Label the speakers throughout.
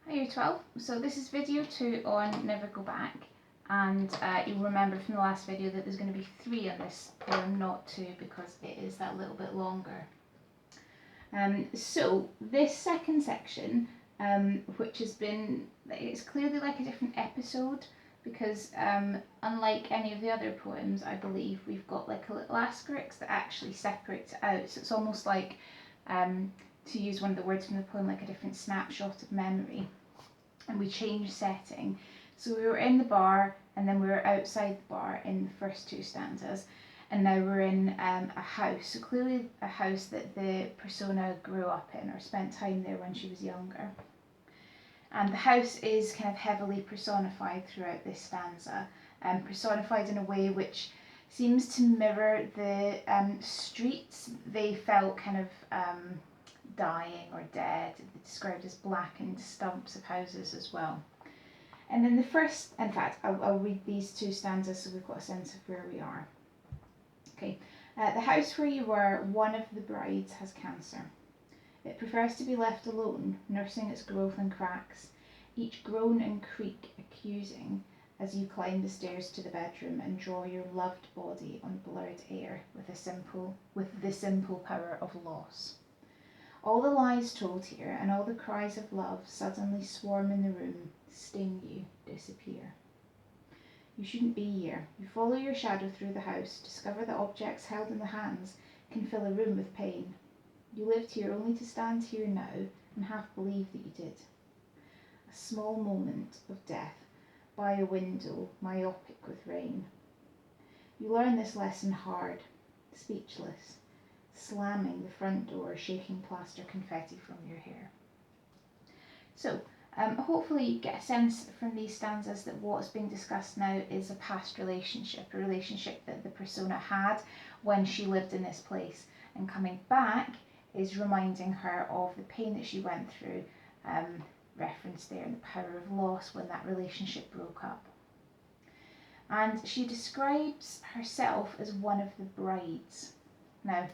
Speaker 1: Hi Year 12, so this is video 2 on Never Go Back, and you'll remember from the last video that there's going to be 3 on this poem, not 2, because it is that little bit longer. So this second section, which has been, it's clearly like a different episode, because unlike any of the other poems, I believe, we've got like a little asterisk that actually separates it out, so it's almost like, to use one of the words from the poem, like a different snapshot of memory. And we changed setting. So we were in the bar, and then we were outside the bar in the first 2 stanzas, and now we're in a house. So clearly a house that the persona grew up in or spent time there when she was younger. And the house is kind of heavily personified throughout this stanza, personified in a way which seems to mirror the streets. They felt kind of dying or dead, described as blackened stumps of houses as well. And then the first, in fact, I'll read these 2 stanzas so we've got a sense of where we are. Okay, the house where you were, one of the brides has cancer. It prefers to be left alone, nursing its growth and cracks, each groan and creak accusing as you climb the stairs to the bedroom and draw your loved body on blurred air with the simple power of loss. All the lies told here and all the cries of love suddenly swarm in the room, sting you, disappear. You shouldn't be here. You follow your shadow through the house, discover that objects held in the hands can fill a room with pain. You lived here only to stand here now and half believe that you did. A small moment of death by a window, myopic with rain. You learn this lesson hard, speechless, slamming the front door, shaking plaster confetti from your hair. So, hopefully you get a sense from these stanzas that what's being discussed now is a past relationship, a relationship that the persona had when she lived in this place, and coming back is reminding her of the pain that she went through, referenced there in the power of loss when that relationship broke up. And she describes herself as one of the brides. Now,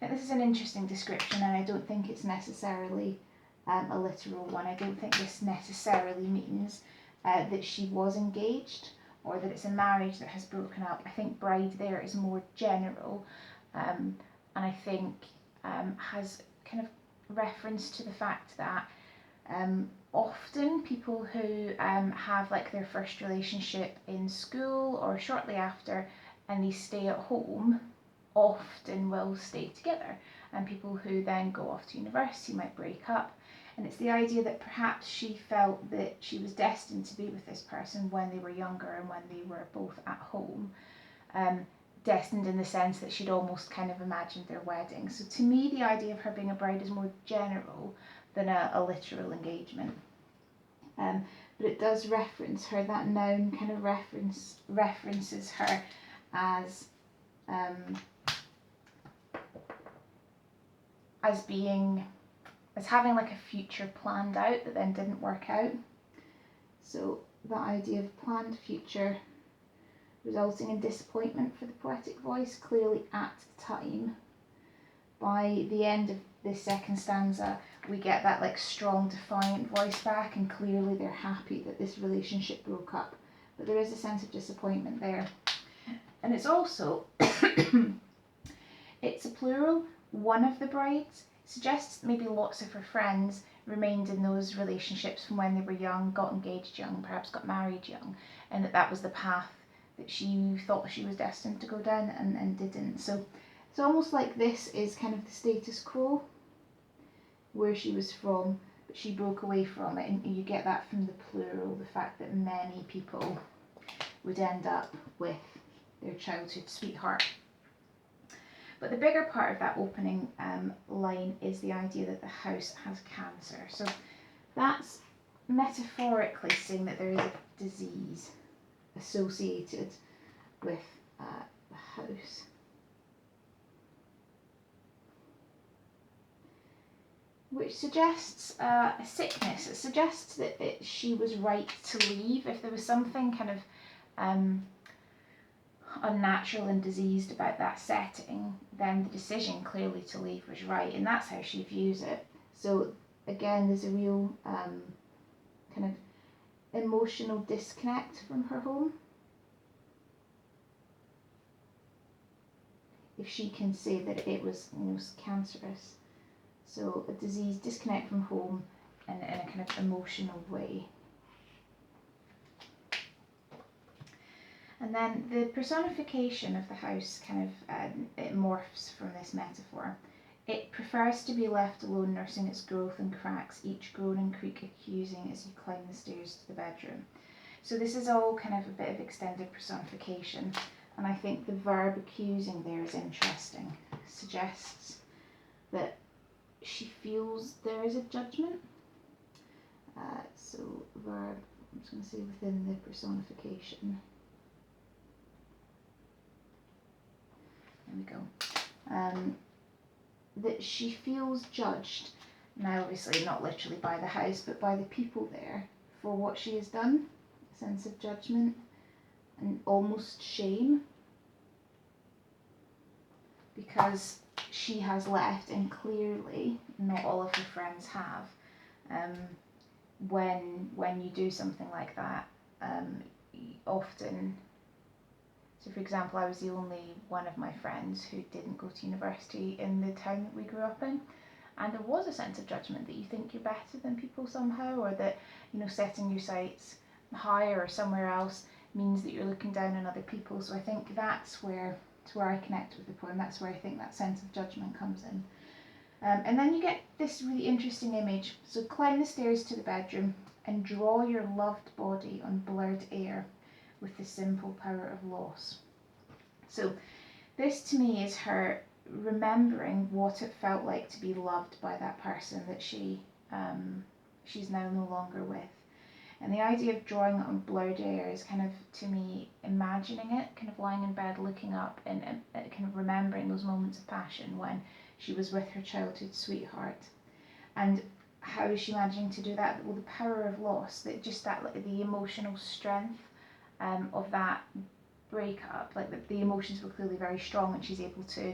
Speaker 1: I think this is an interesting description, and I don't think it's necessarily a literal one. I don't think this necessarily means that she was engaged or that it's a marriage that has broken up. I think bride there is more general, and I think has kind of reference to the fact that often people who have like their first relationship in school or shortly after and they stay at home often will stay together, and people who then go off to university might break up. And it's the idea that perhaps she felt that she was destined to be with this person when they were younger and when they were both at home, destined in the sense that she'd almost kind of imagined their wedding. So to me, the idea of her being a bride is more general than a literal engagement. But it does reference her, that noun kind of references her as having like a future planned out that then didn't work out. So that idea of planned future resulting in disappointment for the poetic voice, clearly at the time. By the end of this second stanza, we get that like strong defiant voice back, and clearly they're happy that this relationship broke up. But there is a sense of disappointment there. And it's also, it's a plural, one of the brides, suggests maybe lots of her friends remained in those relationships from when they were young, got engaged young, perhaps got married young, and that was the path that she thought she was destined to go down and didn't. So it's almost like this is kind of the status quo, where she was from, but she broke away from it, and you get that from the plural, the fact that many people would end up with their childhood sweetheart. But the bigger part of that opening line is the idea that the house has cancer. So that's metaphorically saying that there is a disease associated with the house. Which suggests a sickness. It suggests that she was right to leave. If there was something kind of unnatural and diseased about that setting, then the decision clearly to leave was right, and that's how she views it. So again, there's a real kind of emotional disconnect from her home. If she can say that it was, cancerous. So a disease, disconnect from home in a kind of emotional way. And then the personification of the house kind of, it morphs from this metaphor. It prefers to be left alone, nursing its growth and cracks, each groan and creak accusing as you climb the stairs to the bedroom. So this is all kind of a bit of extended personification, and I think the verb accusing there is interesting. It suggests that she feels there is a judgment. So verb, I'm just going to say within the personification. There we go. That she feels judged, now obviously not literally by the house, but by the people there for what she has done. A sense of judgment and almost shame, because she has left, and clearly not all of her friends have. When you do something like that, often, so for example, I was the only one of my friends who didn't go to university in the town that we grew up in, and there was a sense of judgment that you think you're better than people somehow, or that, setting your sights higher or somewhere else means that you're looking down on other people. So I think that's where I connect with the poem. That's where I think that sense of judgment comes in. And then you get this really interesting image. So climb the stairs to the bedroom and draw your loved body on blurred air with the simple power of loss. So this to me is her remembering what it felt like to be loved by that person that she's now no longer with. And the idea of drawing it on blurred air is kind of, to me, imagining it, kind of lying in bed looking up and kind of remembering those moments of passion when she was with her childhood sweetheart. And how is she managing to do that? Well, the power of loss, that the emotional strength of that breakup, like the emotions were clearly very strong, and she's able to,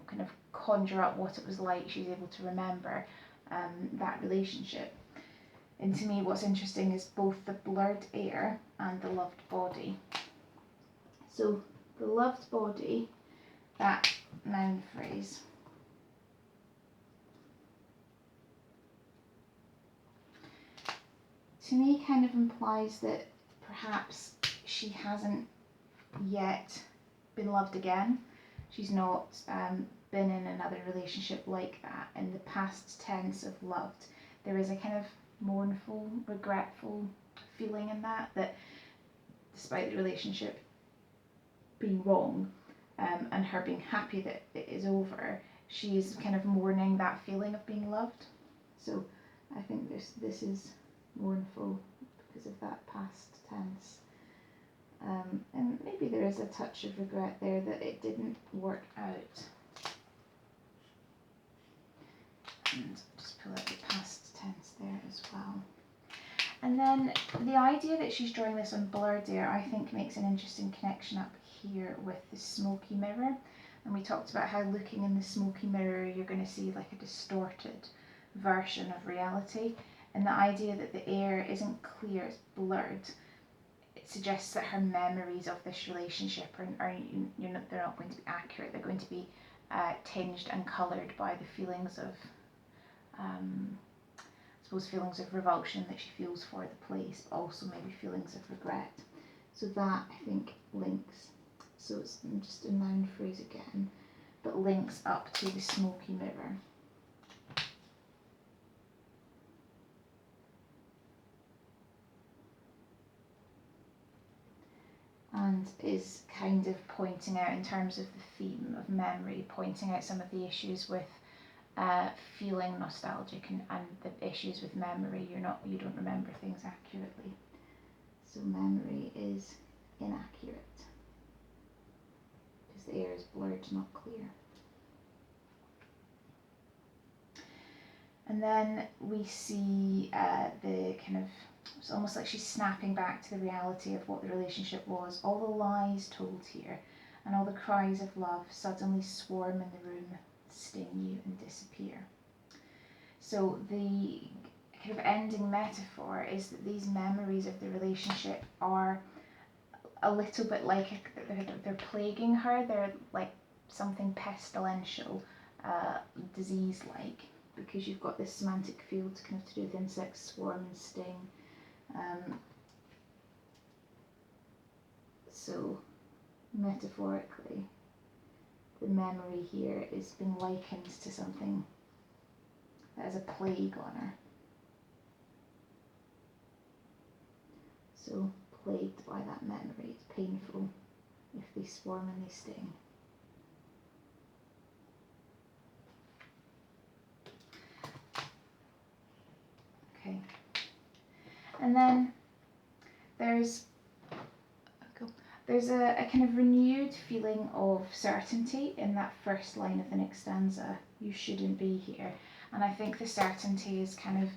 Speaker 1: kind of conjure up what it was like. She's able to remember that relationship. And to me, what's interesting is both the blurred air and the loved body. So the loved body, that noun phrase, to me kind of implies that perhaps she hasn't yet been loved again. She's not been in another relationship like that. In the past tense of loved, there is a kind of mournful, regretful feeling in that despite the relationship being wrong, and her being happy that it is over, she's kind of mourning that feeling of being loved. So I think this is mournful because of that past tense. And maybe there is a touch of regret there that it didn't work out. And just pull out the past tense there as well. And then the idea that she's drawing this on blurred air, I think, makes an interesting connection up here with the smoky mirror. And we talked about how looking in the smoky mirror, you're going to see like a distorted version of reality. And the idea that the air isn't clear, it's blurred, it suggests that her memories of this relationship they're not going to be accurate. They're going to be tinged and coloured by the feelings of, feelings of revulsion that she feels for the place, but also maybe feelings of regret. So that, I think, links. So it's just a noun phrase again, but links up to the smoky mirror. And is kind of pointing out, in terms of the theme of memory, pointing out some of the issues with feeling nostalgic and the issues with memory. You don't remember things accurately. So memory is inaccurate because the air is blurred, not clear. And then we see the kind of, it's almost like she's snapping back to the reality of what the relationship was. All the lies told here and all the cries of love suddenly swarm in the room, sting you and disappear. So the kind of ending metaphor is that these memories of the relationship are a little bit like they're plaguing her. They're like something pestilential, disease-like, because you've got this semantic field kind of to do with insect, swarm, and sting. So metaphorically, the memory here is being likened to something that has a plague on her. So plagued by that memory, it's painful if they swarm and they sting. Okay, and then there's a kind of renewed feeling of certainty in that first line of the next stanza. You shouldn't be here. And I think the certainty is kind of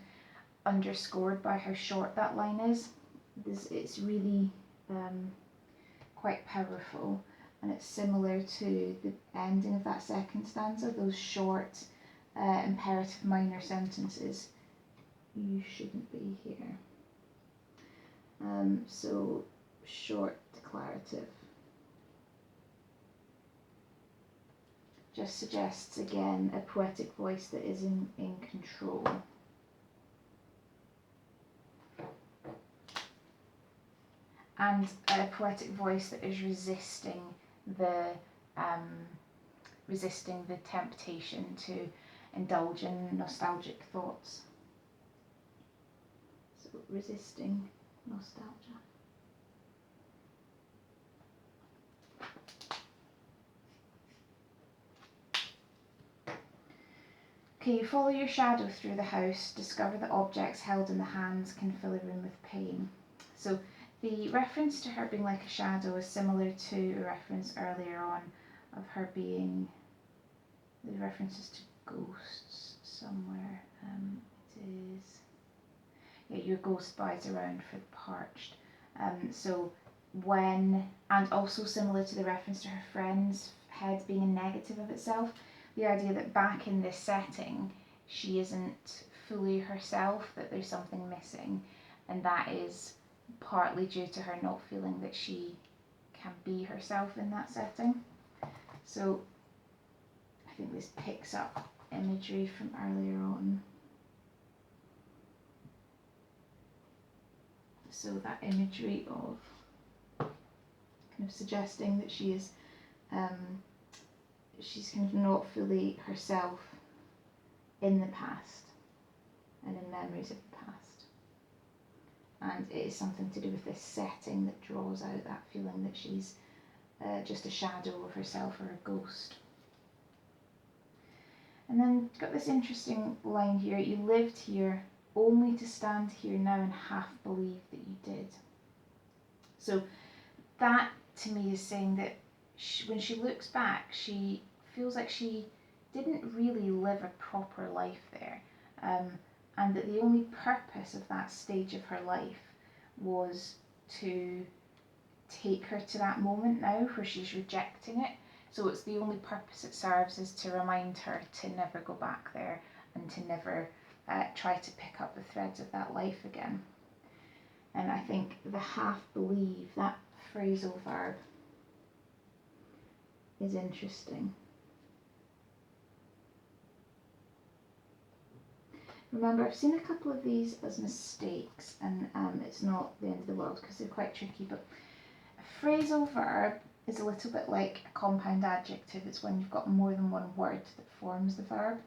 Speaker 1: underscored by how short that line is. It's really quite powerful, and it's similar to the ending of that second stanza, those short imperative minor sentences. You shouldn't be here. So short declarative just suggests again a poetic voice that is in control. And a poetic voice that is resisting the temptation to indulge in nostalgic thoughts. So resisting nostalgia. Okay, you follow your shadow through the house, discover that objects held in the hands can fill a room with pain. So the reference to her being like a shadow is similar to a reference earlier on of her being, the references to ghosts somewhere. It is, yeah, your ghost bides around for the parched. So when, and also similar to the reference to her friend's head being a negative of itself, the idea that back in this setting she isn't fully herself, that there's something missing, and that is partly due to her not feeling that she can be herself in that setting. So I think this picks up imagery from earlier on. So that imagery of kind of suggesting that she is she's kind of not fully herself in the past and in memories of the past. And it is something to do with this setting that draws out that feeling that she's just a shadow of herself or a ghost. And then you've got this interesting line here, you lived here only to stand here now and half believe that you did. So that to me is saying that when she looks back, she feels like she didn't really live a proper life there, and that the only purpose of that stage of her life was to take her to that moment now where she's rejecting it. So it's the only purpose it serves is to remind her to never go back there and to never try to pick up the threads of that life again. And I think the half believe, that phrasal verb, is interesting. Remember, I've seen a couple of these as mistakes, and it's not the end of the world because they're quite tricky, but a phrasal verb is a little bit like a compound adjective. It's when you've got more than one word that forms the verb.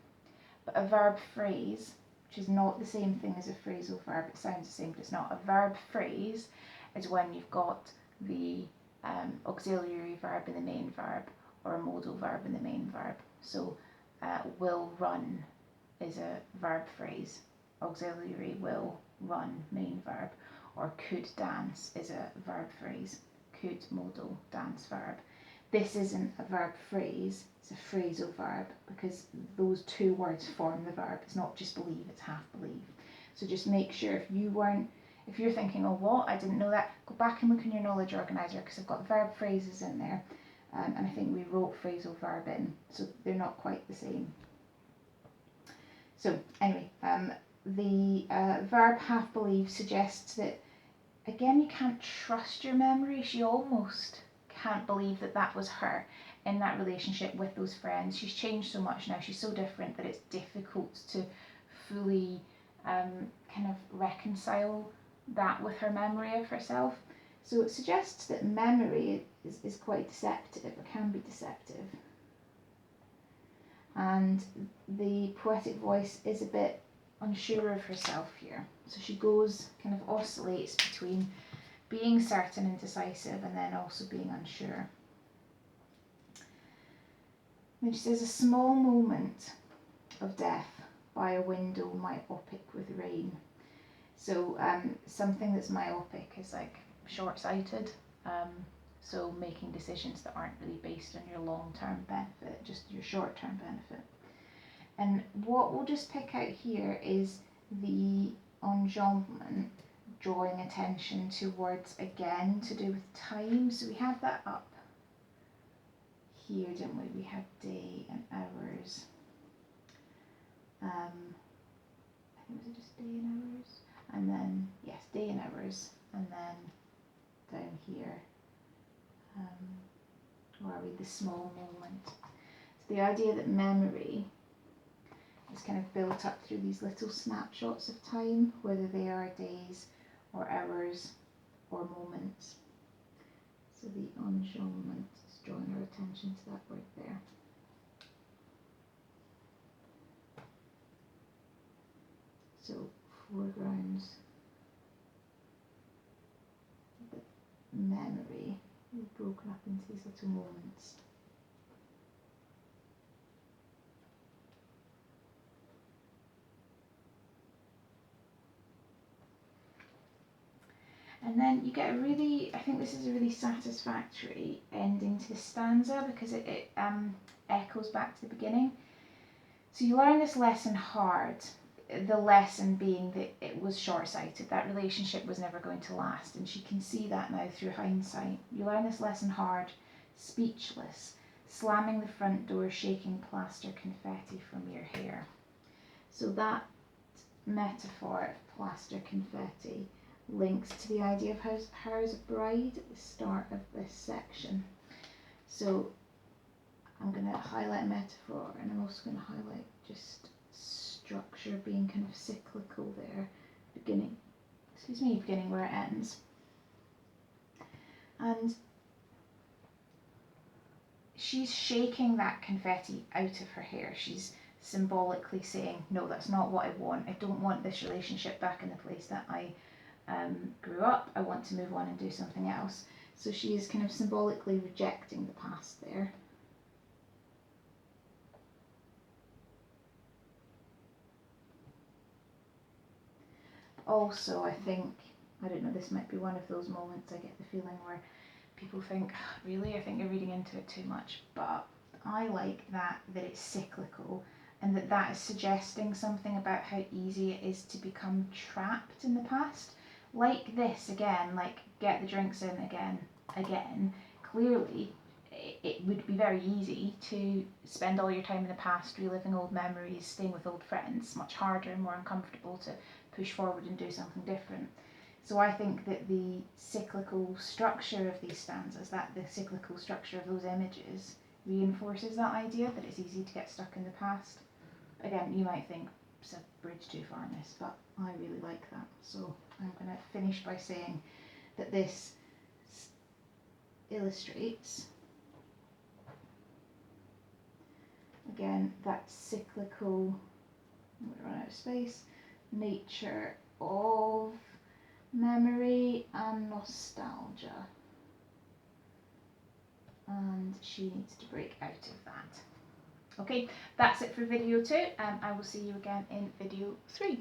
Speaker 1: But a verb phrase, which is not the same thing as a phrasal verb, it sounds the same but it's not. A verb phrase is when you've got the auxiliary verb in the main verb, or a modal verb in the main verb. So will run is a verb phrase, auxiliary will, run, main verb, or could dance is a verb phrase, could modal, dance verb. This isn't a verb phrase, it's a phrasal verb because those two words form the verb. It's not just believe, it's half believe. So just make sure if you're thinking, oh what, I didn't know that, go back and look in your knowledge organiser because I've got verb phrases in there, and I think we wrote phrasal verb in, so they're not quite the same. So anyway, the verb have believed suggests that, again, you can't trust your memory. She almost can't believe that that was her in that relationship with those friends. She's changed so much now, she's so different that it's difficult to fully kind of reconcile that with her memory of herself. So it suggests that memory is quite deceptive, or can be deceptive. And the poetic voice is a bit unsure of herself here. So she goes, kind of oscillates between being certain and decisive and then also being unsure. Then she says, a small moment of death by a window myopic with rain. So something that's myopic is like short-sighted. So making decisions that aren't really based on your long-term benefit, just your short-term benefit. And what we'll just pick out here is the enjambment, drawing attention to words again to do with time. So we have that up here, didn't we? We had day and hours. I think was it just day and hours? And then, yes, day and hours. And then down here, where are we? The small moment. So the idea that memory is kind of built up through these little snapshots of time, whether they are days or hours or moments. So the enjambment is drawing our attention to that word there. So foregrounds, the memory is broken up into these little moments. And then you get a really, I think this is a really satisfactory ending to the stanza because it echoes back to the beginning. So you learn this lesson hard, the lesson being that it was short-sighted, that relationship was never going to last, and she can see that now through hindsight. You learn this lesson hard, speechless, slamming the front door, shaking plaster confetti from your hair. So that metaphor of plaster confetti links to the idea of her as a bride at the start of this section. So I'm going to highlight metaphor, and I'm also going to highlight just structure being kind of cyclical there, beginning where it ends. And she's shaking that confetti out of her hair. She's symbolically saying, no, that's not what I want. I don't want this relationship back in the place that I grew up. I want to move on and do something else. So she is kind of symbolically rejecting the past there. Also, I think, I don't know, this might be one of those moments I get the feeling where people think, really, I think you're reading into it too much, but I like that it's cyclical and that is suggesting something about how easy it is to become trapped in the past. Like this again, like get the drinks in again. Clearly, it would be very easy to spend all your time in the past reliving old memories, staying with old friends. Much harder and more uncomfortable to push forward and do something different. So I think that the cyclical structure of these stanzas, that the cyclical structure of those images reinforces that idea that it's easy to get stuck in the past. Again, you might think it's a bridge too far in this, but I really like that. So I'm going to finish by saying that this illustrates, again, that cyclical, I'm going to run out of space, nature of memory and nostalgia. And she needs to break out of that. Okay, that's it for video 2, and I will see you again in video 3.